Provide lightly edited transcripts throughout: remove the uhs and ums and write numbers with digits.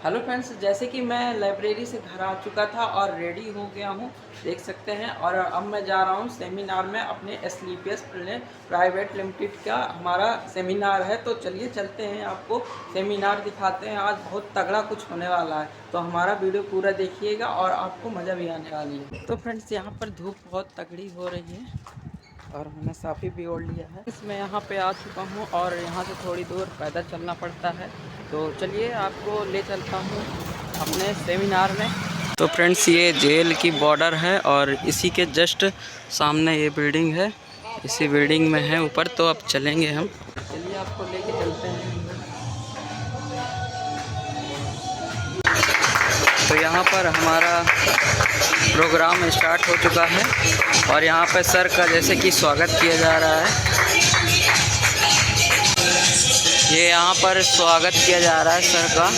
Hello friends, जैसे कि मैं लाइब्रेरी से घर आ चुका था और रेडी हो गया हूँ, देख सकते हैं। और अब मैं जा रहा हूँ सेमिनार में, अपने SLPS प्राइवेट लिमिटेड का हमारा सेमिनार है। तो चलिए चलते हैं, आपको सेमिनार दिखाते हैं। आज बहुत तगड़ा कुछ होने वाला है, तो हमारा वीडियो पूरा देखिएगा और आपको मज़ा भी आने वाली है। तो फ्रेंड्स, यहाँ पर धूप बहुत तगड़ी हो रही है और मैंने साफ़ी भी ओढ़ लिया है। मैं यहाँ पे आ चुका हूँ और यहाँ से थोड़ी दूर पैदल चलना पड़ता है। तो चलिए आपको ले चलता हूँ अपने सेमिनार में। तो फ्रेंड्स, ये जेल की बॉर्डर है और इसी के जस्ट सामने ये बिल्डिंग है, इसी बिल्डिंग में है ऊपर। तो अब चलेंगे हम, चलिए आपको लेके चलते हैं। तो यहाँ पर हमारा प्रोग्राम स्टार्ट हो चुका है और यहाँ पर सर का जैसे कि स्वागत किया जा रहा है। ये यहाँ पर स्वागत किया जा रहा है सर का,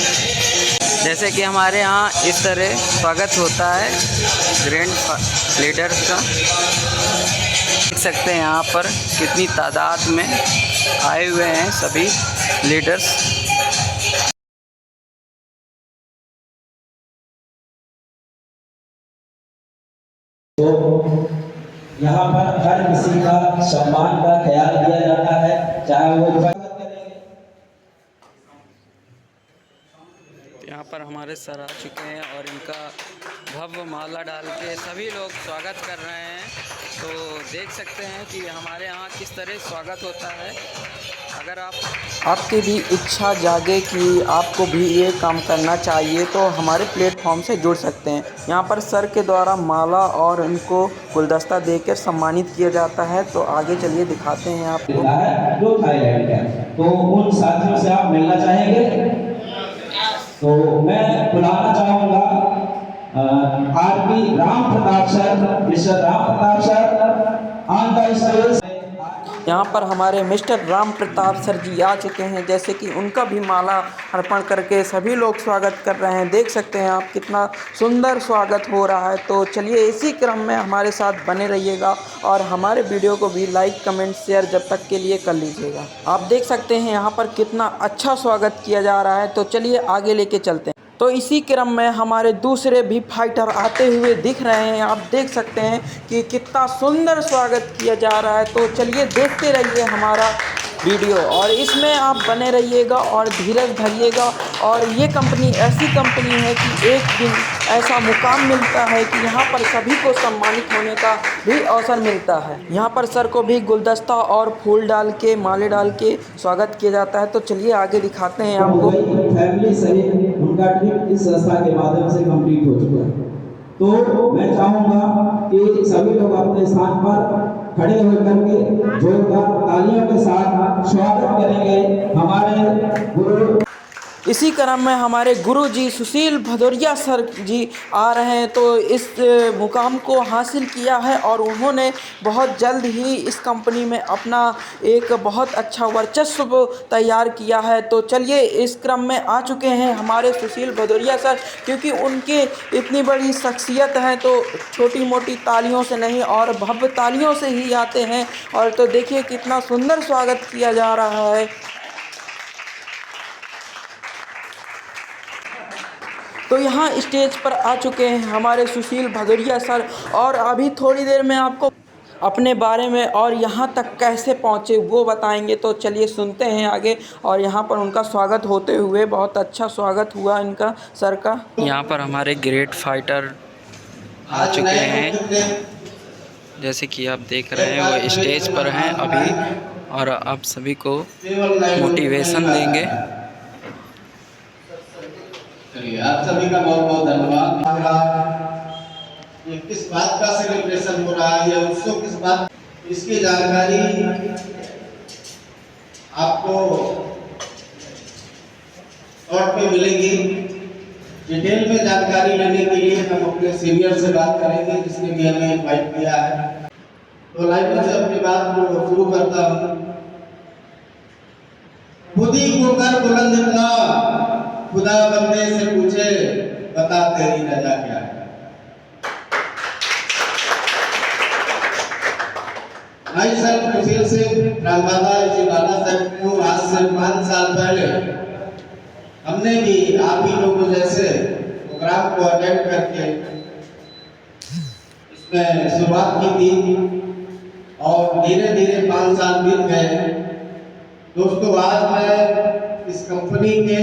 जैसे कि हमारे यहाँ इस तरह स्वागत होता है ग्रैंड लीडर्स का। देख सकते हैं यहाँ पर कितनी तादाद में आए हुए हैं सभी लीडर्स। तो यहाँ पर हर किसी का सम्मान का ख्याल किया जाता है, चाहे वो यहाँ पर हमारे सर आ चुके हैं और इनका भव्य माला डाल के सभी लोग स्वागत कर रहे हैं। तो देख सकते हैं कि हमारे यहाँ किस तरह स्वागत होता है। अगर आपकी भी इच्छा जागे कि आपको भी ये काम करना चाहिए, तो हमारे प्लेटफॉर्म से जुड़ सकते हैं। यहाँ पर सर के द्वारा माला और उनको गुलदस्ता देकर सम्मानित किया जाता है। तो आगे चलिए दिखाते हैं आपको। जो थाईलैंड है, तो उन साथियों से आप मिलना चाहेंगे? तो मैं बुलाना चाहूँगा RP Ram Pratap sir, mister Ram Pratap sir on the stage. यहाँ पर हमारे मिस्टर राम प्रताप सर जी आ चुके हैं, जैसे कि उनका भी माला अर्पण करके सभी लोग स्वागत कर रहे हैं। देख सकते हैं आप कितना सुंदर स्वागत हो रहा है। तो चलिए इसी क्रम में हमारे साथ बने रहिएगा और हमारे वीडियो को भी लाइक कमेंट शेयर जब तक के लिए कर लीजिएगा। आप देख सकते हैं यहाँ पर कितना अच्छा स्वागत किया जा रहा है। तो चलिए आगे लेके चलते हैं। तो इसी क्रम में हमारे दूसरे भी फाइटर आते हुए दिख रहे हैं। आप देख सकते हैं कि कितना सुंदर स्वागत किया जा रहा है। तो चलिए देखते रहिए हमारा वीडियो और इसमें आप बने रहिएगा और धीरज धरिएगा। और ये कंपनी ऐसी कंपनी है कि एक दिन ऐसा मुकाम मिलता है कि यहाँ पर सभी को सम्मानित होने का भी अवसर मिलता है। यहाँ पर सर को भी गुलदस्ता और फूल डाल के, माले डाल के स्वागत किया जाता है। तो चलिए आगे दिखाते हैं आपको। फैमिली सहित उनका ट्रिप इस संस्था के माध्यम से कंप्लीट हो चुका है। तो मैं चाहूँगा कि सभी लोग अपने स्थान पर खड़े होकर के जोरदार तालियों के साथ स्वागत करेंगे हमारे गुरु। इसी क्रम में हमारे गुरुजी सुशील भदौरिया सर जी आ रहे हैं। तो इस मुकाम को हासिल किया है और उन्होंने बहुत जल्द ही इस कंपनी में अपना एक बहुत अच्छा वर्चस्व तैयार किया है। तो चलिए इस क्रम में आ चुके हैं हमारे सुशील भदौरिया सर, क्योंकि उनके इतनी बड़ी शख्सियत है तो छोटी मोटी तालियों से नहीं और भव्य तालियों से ही आते हैं। और तो देखिए कितना सुंदर स्वागत किया जा रहा है। तो यहाँ स्टेज पर आ चुके हैं हमारे सुशील भदौरिया सर और अभी थोड़ी देर में आपको अपने बारे में और यहाँ तक कैसे पहुँचे वो बताएंगे। तो चलिए सुनते हैं आगे। और यहाँ पर उनका स्वागत होते हुए बहुत अच्छा स्वागत हुआ इनका सर का। यहाँ पर हमारे ग्रेट फाइटर आ चुके हैं, जैसे कि आप देख रहे हैं वो स्टेज पर हैं अभी और आप सभी को मोटिवेशन देंगे। आप सभी का बहुत बहुत धन्यवाद। ये किस बात का सेलिब्रेशन हो रहा है, उत्सव किस बात, इसकी जानकारी आपको शॉर्ट में मिलेगी। डिटेल में जानकारी लेने के लिए हम अपने सीनियर से बात करेंगे जिसने भी हमें इनवाइट किया है। तो लाइव से अपनी बात को शुरू करता हूँ। खुद ही को कर बुलंद इतना, खुदा बंदे से पूछे बता तेरी रजा क्या है। भाई साहब सुशील सिंह रामबादा जी बाला साहब को आज से 5 साल पहले हमने भी आप ही लोगों जैसे सेमिनार को अटेंड करके इसमें शुरुआत की थी और धीरे धीरे 5 साल बीत गए। दोस्तों, आज मैं इस कंपनी के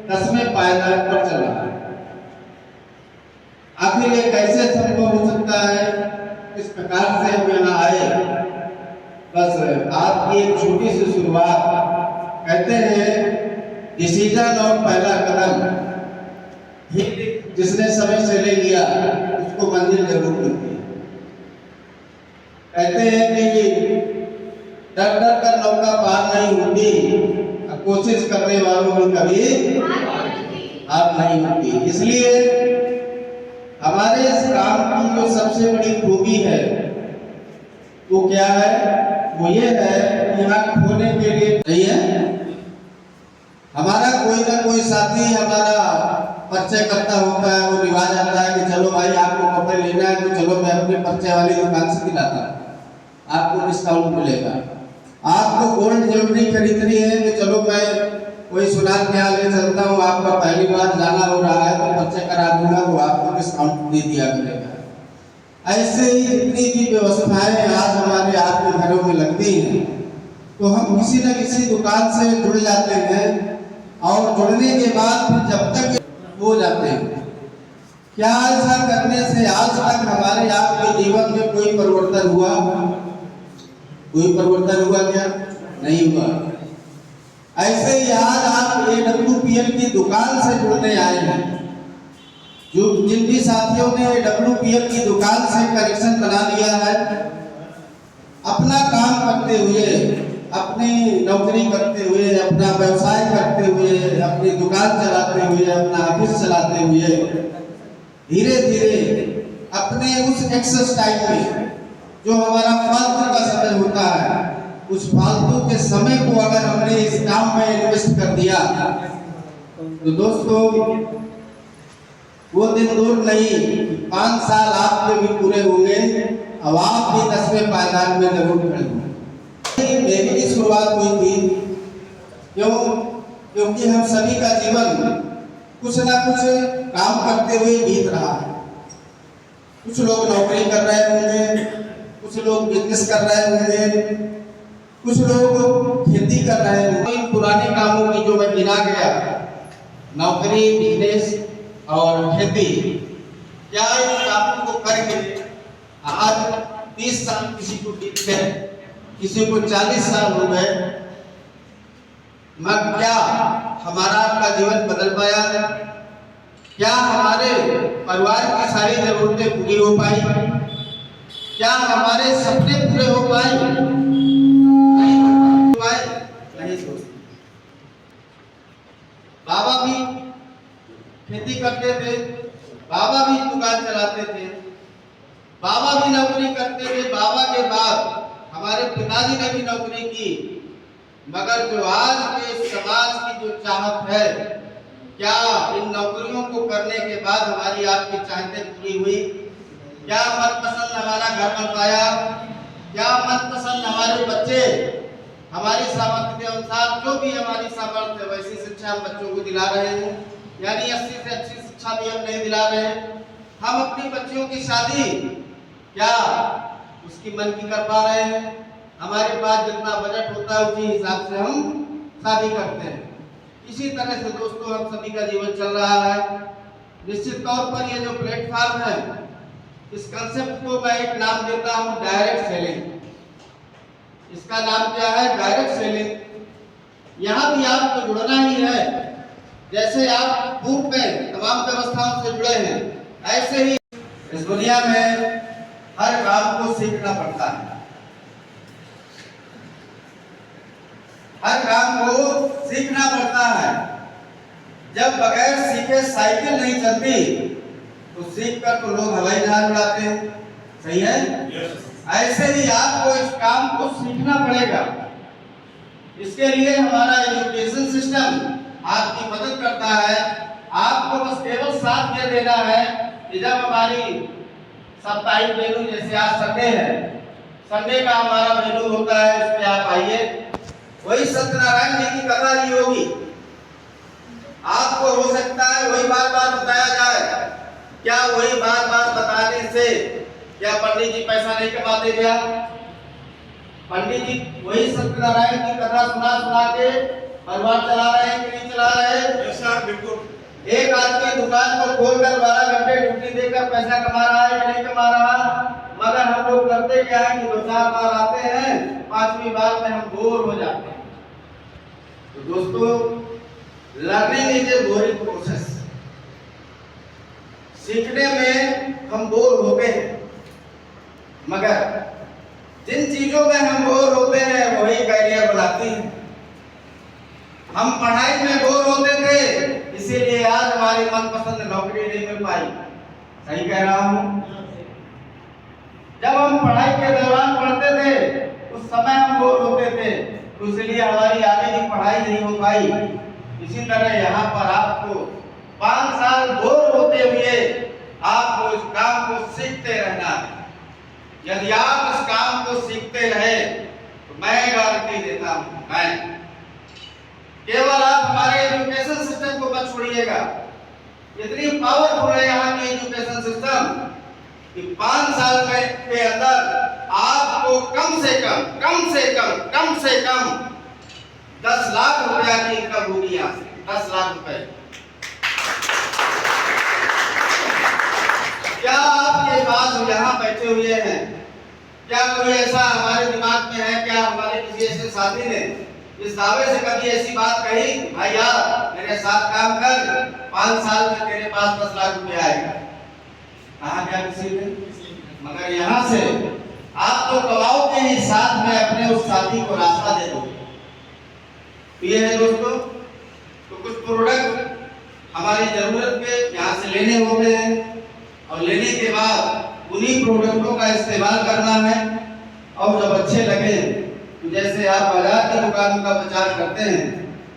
10वें पायदान पर चल रहा है। आखिर ये कैसे संभव हो सकता है, किस प्रकार से हम यहाँ आए? बस आपकी एक छोटी सी शुरुआत। कहते हैं डिसीजन और पहला कदम ही जिसने समय से ले लिया उसको मंजिल जरूर मिलती है। कहते हैं कि डर डर कर नौका पार नहीं होती, कोशिश करने वालों में कभी हार नहीं होती। इसलिए हमारे इस काम की जो सबसे बड़ी खूबी है वो क्या है? वो ये है कि यहाँ खोने के लिए नहीं है। हमारा कोई ना कोई साथी हमारा परिचय करता होता है, वो रिवाज आता है कि चलो भाई आपको कपड़े लेना है तो चलो मैं अपने परिचय वाली दुकान से दिलाता हूँ, आपको डिस्काउंट मिलेगा। आपको गोल्ड ज्वेलरी खरीदनी है तो चलो मैं कोई सुनार के यहाँ ले चलता हूँ, आपका पहली बार जाना हो रहा है तो परिचय करा दूंगा तो आपको डिस्काउंट दे दिया करेगा। ऐसे ही जितनी भी व्यवस्थाएं आज हमारे आपके घरों में लगती हैं तो हम किसी न किसी दुकान से जुड़ जाते हैं और जुड़ने के बाद फिर जब तक हो जाते हैं। क्या ऐसा करने से आज तक हमारे आपके जीवन में कोई परिवर्तन हुआ? कोई परिवर्तन हुआ क्या? नहीं हुआ। ऐसे ही आज आप AWPL की दुकान से जुड़ने आए हैं। जो जिन भी साथियों ने AWPL की दुकान से कनेक्शन बना लिया है, अपना काम करते हुए, अपनी नौकरी करते हुए, अपना व्यवसाय करते हुए, अपनी दुकान चलाते हुए, अपना ऑफिस चलाते हुए, धीरे धीरे अपने उस एक्सेस टाइम में जो हमारा फालतू का समय होता है, उस फालतू के समय को अगर हमने इस काम में इन्वेस्ट कर दिया तो दोस्तों वो दिन दूर नहीं, 5 साल आपके भी पूरे होंगे, अब आप भी 10वें पायदान में जरूर खड़े होंगे। मेरी भी शुरुआत हुई थी क्योंकि हम सभी का जीवन कुछ ना कुछ काम करते हुए बीत रहा है। कुछ लोग नौकरी कर रहे होंगे, कुछ लोग बिजनेस कर रहे होंगे, कुछ लोग खेती कर रहे होंगे। इन पुराने कामों की जो मैं गिना गया, नौकरी, बिजनेस और खेती, क्या इन कामों को करके आज 30 साल किसी को बीत गए, किसी को 40 साल हो गए, मगर क्या हमारा आपका जीवन बदल पाया है? क्या हमारे परिवार की सारी जरूरतें पूरी हो पाई? क्या हमारे सपने पूरे हो पाए? नहीं हो पाए। नहीं हो। बाबा भी खेती करते थे, बाबा भी दुकान चलाते थे, बाबा भी नौकरी करते थे, बाबा के बाद हमारे पिताजी ने भी नौकरी की, मगर जो आज के समाज की जो चाहत है, क्या इन नौकरियों को करने के बाद हमारी आपकी चाहतें पूरी हुई? क्या मनपसंद हमारा घर बन पाया? क्या मनपसंद हमारे बच्चे हमारी सामर्थ्य के अनुसार, जो भी हमारी सामर्थ्य वैसी शिक्षा हम बच्चों को दिला रहे हैं? यानी 80 से अच्छी शिक्षा भी हम नहीं दिला रहे हैं। हम अपनी बच्चियों की शादी क्या उसकी मन की कर पा रहे हैं? हमारे पास जितना बजट होता है उसी हिसाब से हम शादी करते हैं। इसी तरह से दोस्तों हम सभी का जीवन चल रहा है। निश्चित तौर पर ये जो प्लेटफॉर्म है, इस कंसेप्ट को मैं एक नाम देता हूँ डायरेक्ट सेलिंग। इसका नाम क्या है? Direct selling. यहाँ भी आपको जुड़ना ही है। जैसे आप पूर्व में तमाम व्यवस्थाओं से जुड़े हैं, ऐसे ही इस दुनिया में हर काम को सीखना पड़ता है। हर काम को सीखना पड़ता है। जब बगैर सीखे साइकिल नहीं चलती तो सीख कर तो लोग हवाई जहाज उड़ाते हैं। सही है? ऐसे ही आपको इस काम को सीखना पड़ेगा। इसके लिए हमारा एजुकेशन सिस्टम आपकी मदद करता है। आपको बस केवल साथ ये देना है कि जब हमारी साप्ताहिक मेनू, जैसे आज संडे है, संडे का हमारा मेनू होता है, इस पे आप आइए। वही सत्यनारायण जी की कथा ही होगी। आपको हो सकता है वही बार बार बताया जाए, क्या वही बार बार बताने से क्या पंडित जी पैसा नहीं कमाते? क्या पंडित जी वही सत्यनारायण की कथा सुना सुना के परिवार चला रहे हैं कि नहीं चला रहे हैं? सर बिल्कुल। एक आदमी दुकान को खोलकर 12 घंटे ड्यूटी देकर पैसा कमा रहा है कि नहीं कमा रहा? मगर हम लोग करते क्या है कि 2-4 बार आते हैं, 5वीं बार में हम बोर हो जाते हैं। तो दोस्तों, learning is a boring process. सीखने में हम बोर होते हैं, मगर जिन चीजों में हम बोर होते हैं वही कैरियर बनाती है। हम पढ़ाई में बोर होते थे, इसीलिए आज हमारी मनपसंद नौकरी नहीं मिल पाई। सही कह रहा हूँ? जब हम पढ़ाई के दौरान पढ़ते थे उस समय हम बोर होते थे, तो इसलिए हमारी आगे की पढ़ाई नहीं हो पाई। इसी तरह यहाँ पर आपको 5 साल बोर होते हुए आपको इस काम को सीखते रहना है। यदि आप इस काम को सीखते रहे तो मैं गारंटी देता हूँ, मैं केवल आप हमारे एजुकेशन सिस्टम को मत छोड़िएगा। इतनी पावरफुल है यहाँ की एजुकेशन सिस्टम कि 5 साल के अंदर आपको कम से कम 10 लाख रुपया की इनकम होगी। यहाँ से 10 लाख रुपए। क्या आपके पास यहाँ बैठे हुए हैं, क्या कोई ऐसा हमारे दिमाग में है? क्या हमारे किसी ऐसे साथी ने इस दावे से कभी ऐसी बात कही, भाई यार मेरे साथ काम कर, 5 साल में तेरे पास 10 लाख रुपए आएगा? कहा क्या किसी ने? मगर यहाँ से आप तो कमाओगे ही, साथ में अपने उस साथी को रास्ता दे दोगे। ये है दोस्तों, तो कुछ प्रोडक्ट हमारी जरूरत के यहाँ से लेने होते हैं और लेने के बाद उन्हीं प्रोडक्टों का इस्तेमाल करना है। और जब अच्छे लगे तो जैसे आप बाजार की दुकानों का प्रचार करते हैं,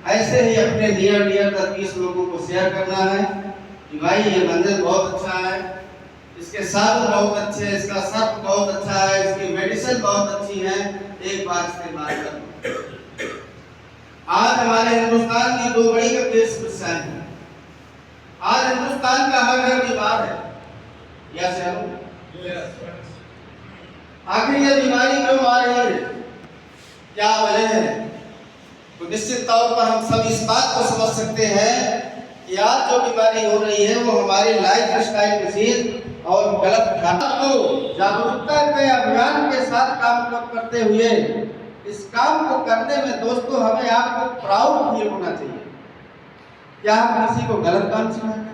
ऐसे ही अपने नियर 30 लोगों को शेयर करना है कि भाई ये मंदिर बहुत अच्छा है, इसके साधु बहुत अच्छे हैं, इसका सर्फ बहुत अच्छा है, इसकी मेडिसिन बहुत अच्छी है, एक बार इस्तेमाल करो। आज हमारे हिंदुस्तान की 2 बड़ी गंभीर समस्याएं हैं। आज हिंदुस्तान का हर घर बीमार है। आखिर ये बीमारी क्यों आ रही है, क्या वजह है? तो निश्चित तौर पर हम सब इस बात को समझ सकते हैं कि आज जो बीमारी हो रही है वो हमारी लाइफस्टाइल डिसीज और गलत खाना को जागरूकता के अभियान के साथ काम करते हुए इस काम को करने में दोस्तों हमें आपको प्राउड फील होना चाहिए। क्या हम किसी को गलत काम सिखाते हैं?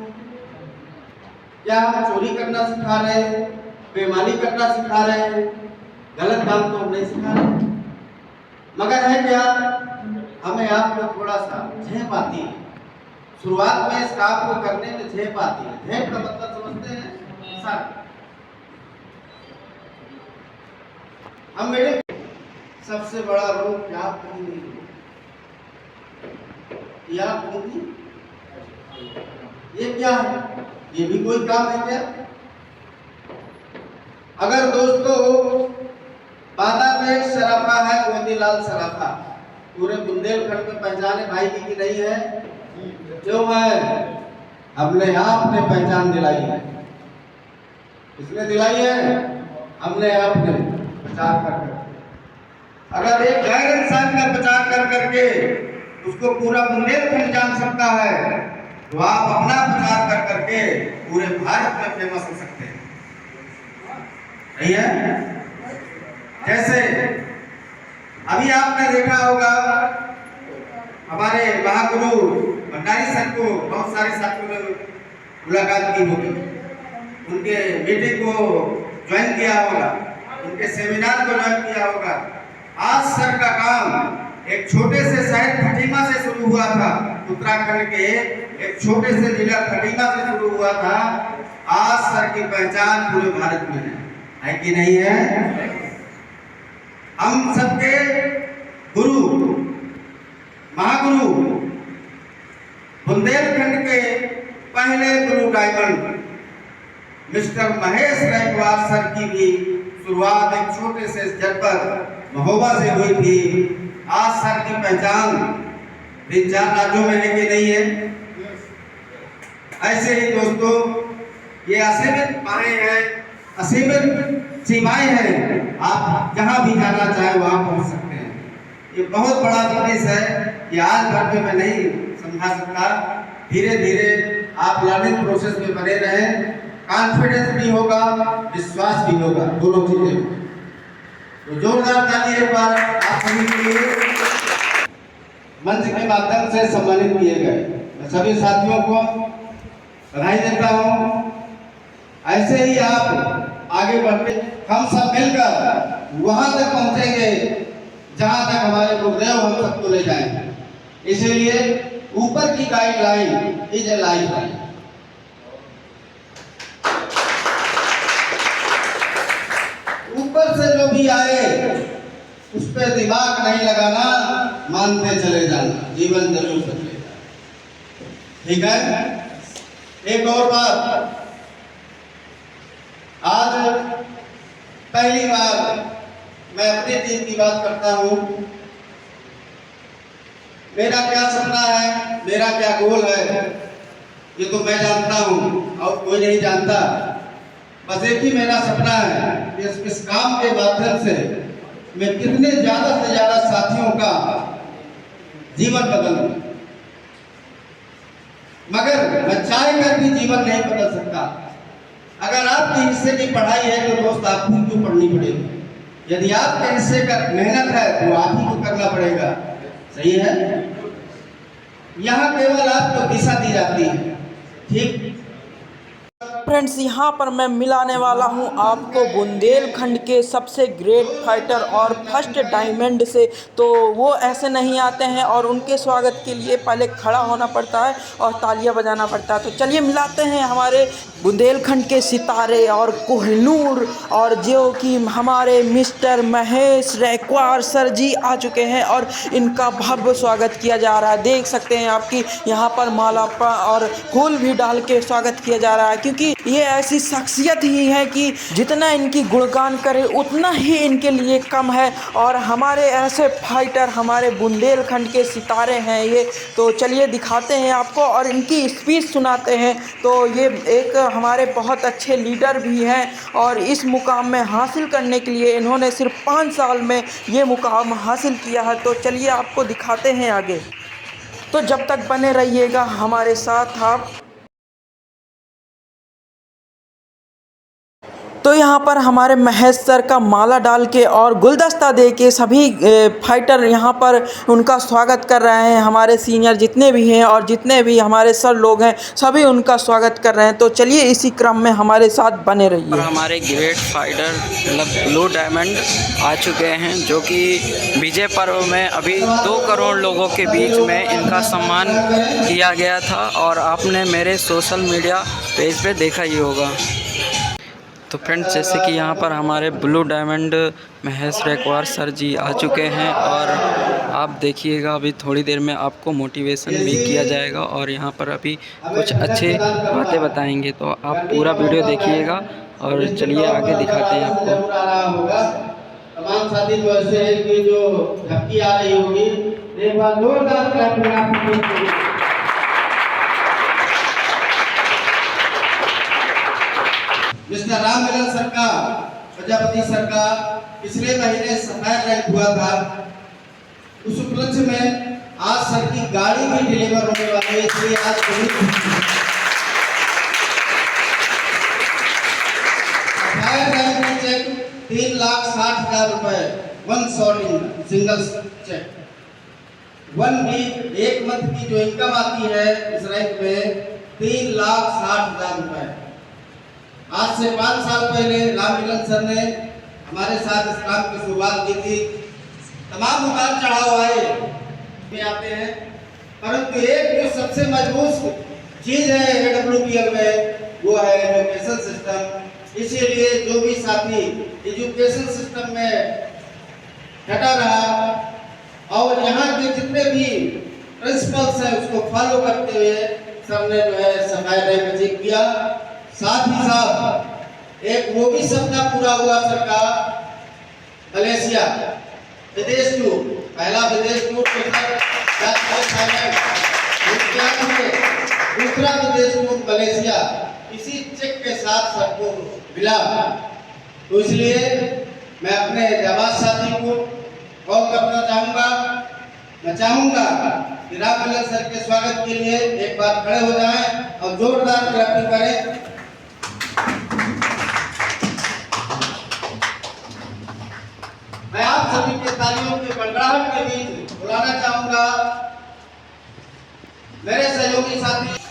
क्या हम चोरी करना सिखा रहे हैं, बेईमानी करना सिखा रहे हैं? गलत काम तो हम नहीं सिखा रहे, मगर है क्या हमें आपको थोड़ा सा झेप आती है। शुरुआत में इस काम को करने में झेप आती है। झेप का मतलब समझते हैं सर? हम मेरे सबसे बड़ा रोग क्या ये क्या है? ये भी कोई काम है क्या? अगर दोस्तों बादा में एक सराफा है, मोतीलाल सराफा, पूरे बुंदेलखंड में पहचाने भाई की नहीं है? क्यों है? हमने आपने पहचान दिलाई है। किसने दिलाई है? हमने आपने प्रचार कर। अगर एक गैर इंसान का प्रचार कर करके उसको पूरा बुंदेलखंड जान सकता है, तो आप अपना प्रचार कर करके पूरे भारत में फेमस हो सकते हैं। नहीं है? जैसे अभी आपने देखा होगा हमारे महागुरु भंडारी सर को बहुत सारे साथियों ने मुलाकात की होगी, उनके मीटिंग को ज्वाइन किया होगा, उनके सेमिनार को ज्वाइन किया होगा। आज सर का काम एक छोटे से शहर खटीमा से शुरू हुआ था, उत्तराखंड के एक छोटे से जिला खटीमा से शुरू हुआ था। आज सर की पहचान पूरे भारत में है कि नहीं है? हम सबके गुरु महागुरु बुंदेलखंड के पहले गुरु diamond mister Mahesh Raikwar sir की भी शुरुआत एक छोटे से जनपद महोबा से हुई थी। आज सर की पहचान 3-4 राज्यों में है कि नहीं है? ऐसे ही दोस्तों ये असीमित बाहें हैं, असीमित सीमाएं हैं। आप जहां भी जाना चाहे वहां पहुंच सकते हैं। ये बहुत बड़ा जिनिस है कि आज भर में मैं नहीं समझा सकता। धीरे धीरे आप लर्निंग प्रोसेस में बने रहें, कॉन्फिडेंस भी होगा, विश्वास भी होगा, दोनों चीजें। तो जोरदार ताली एक बार आप सभी के लिए मंच के माध्यम से सम्मानित किए गए मैं सभी साथियों को बधाई देता हूं। ऐसे ही आप आगे बढ़ते, हम सब मिलकर वहां तक पहुंचेंगे जहां तक हमारे गुरुदेव हम सबको ले जाएंगे। इसीलिए ऊपर की गाइडलाइन इज ए लाइफलाइन। ऊपर से जो भी आए उस पर दिमाग नहीं लगाना, मानते चले जाना, जीवन जरूर बदलेगा। ठीक है। एक और बात, आज पहली बार मैं अपनी टीम की बात करता हूं। मेरा क्या सपना है, मेरा क्या गोल है, ये तो मैं जानता हूं और कोई नहीं जानता। बस एक ही मेरा सपना है कि इस काम के माध्यम से मैं कितने ज्यादा से ज्यादा साथियों का जीवन बदलूं। मगर मैं चाह कर भी जीवन नहीं बदल सकता। अगर आपके हिस्से की पढ़ाई है तो दोस्त आपको क्यों पढ़नी पड़ेगी। यदि आपके हिस्से का मेहनत है तो आप ही को करना पड़ेगा। सही है। यहाँ केवल आपको दिशा दी जाती है। ठीक। फ्रेंड्स, यहाँ पर मैं मिलाने वाला हूँ आपको बुंदेलखंड के सबसे ग्रेट फाइटर और फर्स्ट डायमंड से। तो वो ऐसे नहीं आते हैं और उनके स्वागत के लिए पहले खड़ा होना पड़ता है और तालियां बजाना पड़ता है। तो चलिए मिलाते हैं हमारे बुंदेलखंड के सितारे और कोहिनूर, और जो कि हमारे मिस्टर महेश रैकवार सर जी आ चुके हैं और इनका भव्य स्वागत किया जा रहा है। देख सकते हैं आपकी यहाँ पर माला और फूल भी डाल के स्वागत किया जा रहा है, क्योंकि ये ऐसी शख्सियत ही है कि जितना इनकी गुणगान करे उतना ही इनके लिए कम है। और हमारे ऐसे फाइटर हमारे बुंदेलखंड के सितारे हैं ये। तो चलिए दिखाते हैं आपको और इनकी स्पीच सुनाते हैं। तो ये एक हमारे बहुत अच्छे लीडर भी हैं और इस मुकाम में हासिल करने के लिए इन्होंने सिर्फ 5 साल में ये मुकाम हासिल किया है। तो चलिए आपको दिखाते हैं आगे। तो जब तक बने रहिएगा हमारे साथ आप। तो यहाँ पर हमारे महेश सर का माला डाल के और गुलदस्ता दे के सभी फाइटर यहाँ पर उनका स्वागत कर रहे हैं। हमारे सीनियर जितने भी हैं और जितने भी हमारे सर लोग हैं सभी उनका स्वागत कर रहे हैं। तो चलिए इसी क्रम में हमारे साथ बने रहिए। और हमारे ग्रेट फाइटर मतलब ब्लू डायमंड आ चुके हैं, जो कि विजय पर्व में अभी 2 करोड़ लोगों के बीच में इनका सम्मान किया गया था और आपने मेरे सोशल मीडिया पेज पे देखा ही होगा। तो फ्रेंड्स, जैसे कि यहाँ पर हमारे blue diamond Mahesh Raikwar sir ji आ चुके हैं और आप देखिएगा अभी थोड़ी देर में आपको मोटिवेशन भी किया जाएगा और यहाँ पर अभी कुछ अच्छे बातें बताएंगे। तो आप पूरा वीडियो देखिएगा और चलिए आगे दिखाते हैं आपको। तमाम साथी जो ऐसे हैं कि जो झपकी आ रही होगी, एक बार जोरदार clap. Mister Ram Milan sir का, प्रजापति सर का पिछले महीने सफायर रैंक हुआ था। उस उपलक्ष्य में आज सर की गाड़ी भी डिलीवर होने वाली है, इसलिए आज सफायर रैंक में चेक 3,60,000 रुपए, 1 shot in single cheque. 1 week 1 month की जो इनकम आती है इस रैंक में 3,60,000 रुपए। आज से 5 साल पहले राम मिलन सर ने हमारे साथ इस काम की शुरुआत की थी। तमाम उतार चढ़ाव आते हैं, परंतु एक जो सबसे मजबूत चीज है AWPL में वो है एजुकेशन सिस्टम। इसीलिए जो भी साथी एजुकेशन सिस्टम में डटा रहा और यहाँ के जितने भी प्रिंसिपल्स हैं उसको फॉलो करते हुए सर ने जो है सफाई रैंक अचीव किया। साथ ही साथ एक वो भी सपना पूरा हुआ सर का, मलेशिया विदेश टूर, पहला विदेश टूर दूसरा विदेश मुल्क मलेशिया इसी चेक के साथ सबको मिला। तो इसलिए मैं अपने जाबाज साथी को कॉल करना चाहूँगा। मैं चाहूँगा कि राम मिलन सर के स्वागत के लिए एक बार खड़े हो जाएं और जोरदार क्लैपिंग करें। मैं आप सभी के तालियों के गड़गड़ाहट के बीच बुलाना चाहूँगा मेरे सहयोगी साथी।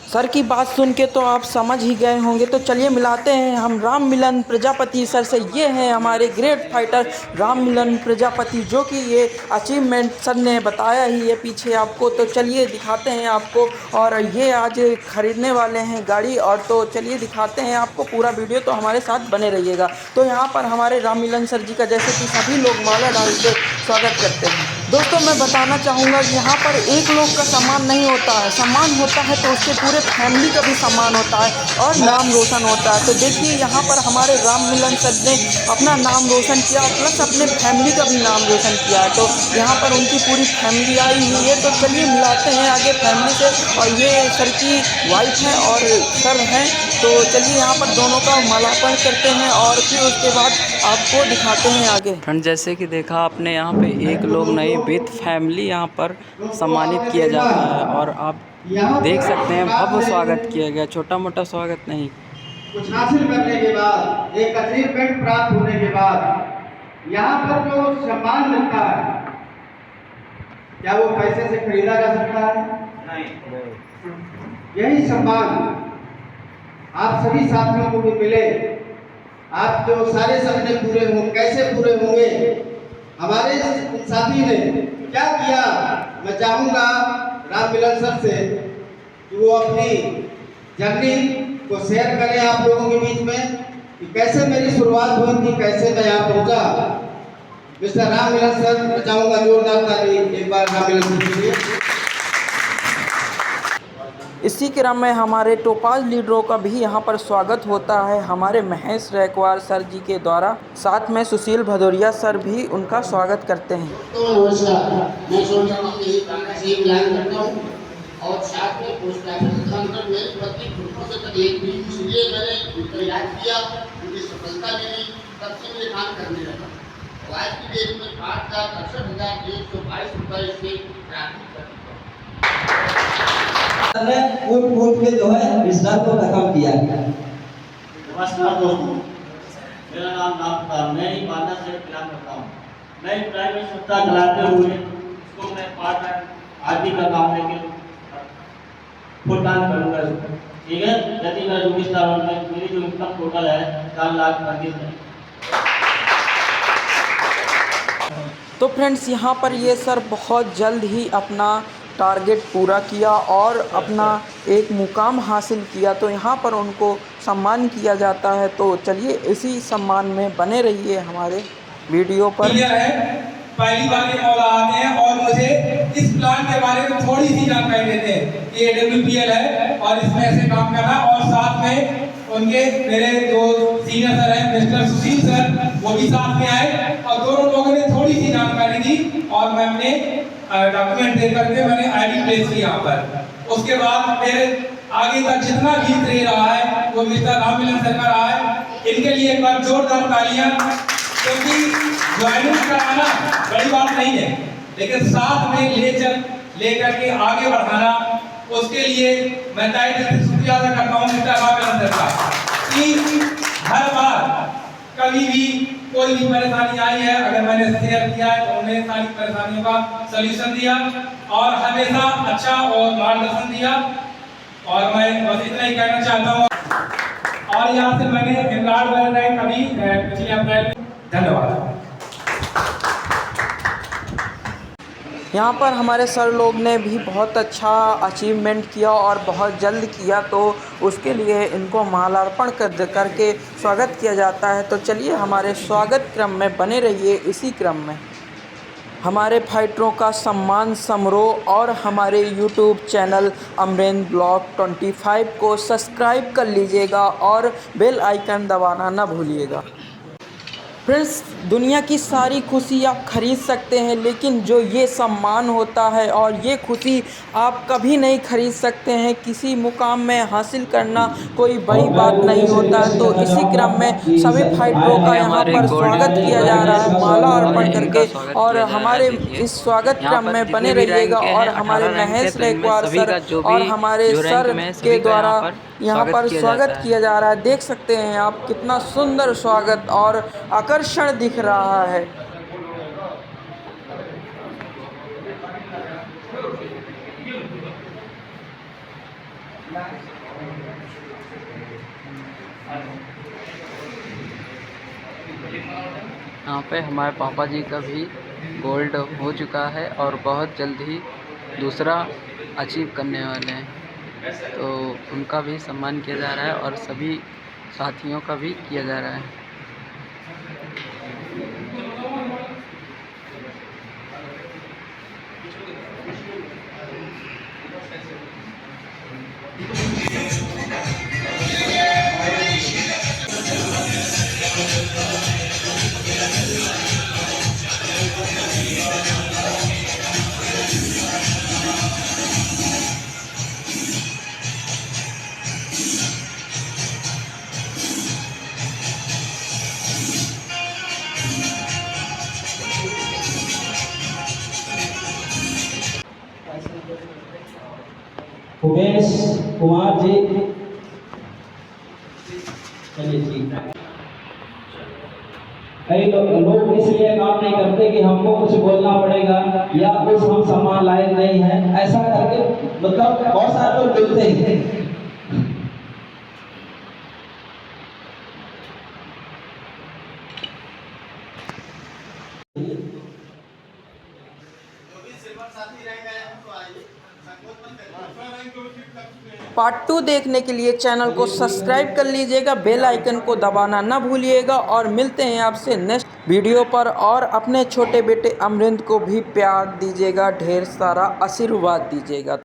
सर की बात सुन के तो आप समझ ही गए होंगे, तो चलिए मिलाते हैं हम राम मिलन प्रजापति सर से। ये हैं हमारे ग्रेट फाइटर राम मिलन प्रजापति, जो कि ये अचीवमेंट सर ने बताया ही है पीछे आपको। तो चलिए दिखाते हैं आपको, और ये आज खरीदने वाले हैं गाड़ी। और तो चलिए दिखाते हैं आपको पूरा वीडियो, तो हमारे साथ बने रहिएगा। तो यहाँ पर हमारे राम मिलन सर जी का जैसे कि सभी लोग माला डाल के स्वागत करते हैं। दोस्तों मैं बताना चाहूँगा कि यहाँ पर एक लोग का सम्मान नहीं होता है, सम्मान होता है तो उसके पूरे फैमिली का भी सम्मान होता है और नाम रोशन होता है। तो देखिए यहाँ पर हमारे राम मिलन सर ने अपना नाम रोशन किया, प्लस अपने फैमिली का भी नाम रोशन किया है। तो यहाँ पर उनकी पूरी फैमिली आई हुई है। तो चलिए मिलाते हैं आगे फैमिली से। और ये सर की वाइफ है और सर हैं। तो चलिए यहाँ पर दोनों का मालार्पण करते हैं और फिर उसके बाद आपको दिखाते हैं आगे। फ्रेंड जैसे कि देखा आपने, यहाँ पे एक लोग नहीं विथ फैमिली यहाँ पर सम्मानित किया जाता है। और आप देख सकते हैं भव्य स्वागत किया गया, छोटा मोटा स्वागत नहीं। कुछ हासिल करने के बाद, एक अचीवमेंट प्राप्त होने के बाद यहाँ पर जो सम्मान मिलता है, क्या वो पैसे से खरीदा जा सकता है? नहीं। यही सम्मान आप सभी साथियों को भी मिले। आप जो सारे सपने पूरे हों, कैसे पूरे होंगे? हमारे साथी ने क्या किया, मैं चाहूँगा राम मिलन सर से कि वो अपनी जर्नी को शेयर करें आप लोगों के बीच में कि कैसे मेरी शुरुआत हुई थी, कैसे मैं यहाँ पहुँचा। मिस्टर राम मिलन सर, मैं चाहूँगा जोरदार ताली एक बार राम मिलन सर के लिए। इसी क्रम में हमारे टोपाज लीडरों का भी यहाँ पर स्वागत होता है हमारे महेश रैकवार सर जी के द्वारा। साथ में सुशील भदौरिया सर भी उनका स्वागत करते हैं। तो नमस्कार, मैं सोनिया के से बिलोंग करता हूँ और साथ में पोस्ट ऑफिस काउंटर में पत्नी घुटनों से तकलीफ थी, इसलिए मैंने उनका इलाज किया, उनकी सफलता मिली, तब से मैं काम करने लगा। और आज की डेट में 5,68,122 रुपये से प्राप्त कर ने फूट के जो है रिश्ता को खत्म किया। नमस्कार दोस्तों, मेरा नाम मैं ही बांदा से बिलोंग करता हूँ। मैं प्राइवेट संस्था चलाते हुए इसको मैं पार्ट टाइम आदि का काम लेके फुल टाइम करूँगा। ठीक है, यदि मैं 24 साल में मेरी जो इनकम टोटल है 4,35,000 है। तो फ्रेंड्स यहाँ पर ये सर बहुत जल्द ही अपना टारगेट पूरा किया और अपना एक मुकाम हासिल किया। तो यहाँ पर उनको सम्मान किया जाता है। तो चलिए इसी सम्मान में बने रहिए हमारे वीडियो पर। पहली बार ये मौका आते हैं और मुझे इस प्लान के बारे में थोड़ी सी जानकारी देते हैं। ये AWPL है और इसमें ऐसे काम करना, और साथ में उनके मेरे जो सीनियर सर हैं मिस्टर सुशील सर, वो भी साथ में आए और दोनों लोगों ने थोड़ी सी जानकारी दी और मैं अपने डॉक्यूमेंट दे करके मैंने ID प्लेस की यहाँ पर। उसके बाद फिर आगे का जितना गीत रह रहा है वो मिस्टर राम मिलन सर का रहा है। इनके लिए एक बार जोरदार तालियां, क्योंकि ज्वाइनिंग कराना बड़ी बात नहीं है, लेकिन साथ में लेकर के आगे बढ़ाना, उसके लिए मैं तहे दिल से शुक्रिया अदा करता हूँ मिस्टर राम मिलन सर का कि हर बार कभी भी कोई भी परेशानी आई है, अगर मैंने शेयर किया है तो उन्हें सारी परेशानियों का सलूशन दिया और हमेशा अच्छा और मार्गदर्शन दिया। और मैं बस इतना ही कहना चाहता हूँ। और यहाँ से मैंने एमलाड वैलेंटाइन अभी पिछले अप्रैल में। धन्यवाद। यहाँ पर हमारे सर लोग ने भी बहुत अच्छा अचीवमेंट किया और बहुत जल्द किया, तो उसके लिए इनको मालार्पण करके स्वागत किया जाता है। तो चलिए हमारे स्वागत क्रम में बने रहिए। इसी क्रम में हमारे फाइटरों का सम्मान समारोह और हमारे YouTube चैनल अमरेंद्र ब्लॉग 25 को सब्सक्राइब कर लीजिएगा और बेल आइकन दबाना ना भूलिएगा। फ्रेंड्स, दुनिया की सारी खुशी आप खरीद सकते हैं, लेकिन जो ये सम्मान होता है और ये खुशी आप कभी नहीं खरीद सकते हैं। किसी मुकाम में हासिल करना कोई बड़ी बात नहीं होता है। तो इसी क्रम में सभी फाइटरों का यहाँ हमारे पर गोल्डन स्वागत किया जा रहा है माला अर्पण इनका करके, स्वागत और किया जा रहा है। हमारे देखिए, इस स्वागत यहाँ क्रम पर में जितने बने भी रहिएगा। रैंक के और हैं, हमारे 18 रैंक महेश थे, तो इनमें लेकवार सभी सर का जो और भी हमारे जो रैंक सर में है, सभी के का द्वारा यहाँ पर किया स्वागत जाता है। किया जा रहा है। देख सकते हैं आप कितना सुंदर स्वागत और आकर्षण दिख रहा है। यहाँ पे हमारे पापा जी का भी गोल्ड हो चुका है और बहुत जल्द ही दूसरा अचीव करने वाले हैं, तो उनका भी सम्मान किया जा रहा है और सभी साथियों का भी किया जा रहा है। उमेश कुमार जी, चलिए ठीक है। कई लोग इसलिए काम नहीं करते कि हमको कुछ बोलना पड़ेगा या कुछ हम सम्मान लायक नहीं है, ऐसा करके मतलब बहुत सारे लोग बोलते हैं। पार्ट 2 देखने के लिए चैनल को सब्सक्राइब कर लीजिएगा, बेल आइकन को दबाना ना भूलिएगा। और मिलते हैं आपसे नेक्स्ट वीडियो पर। और अपने छोटे बेटे अमरिंद को भी प्यार दीजिएगा, ढेर सारा आशीर्वाद दीजिएगा।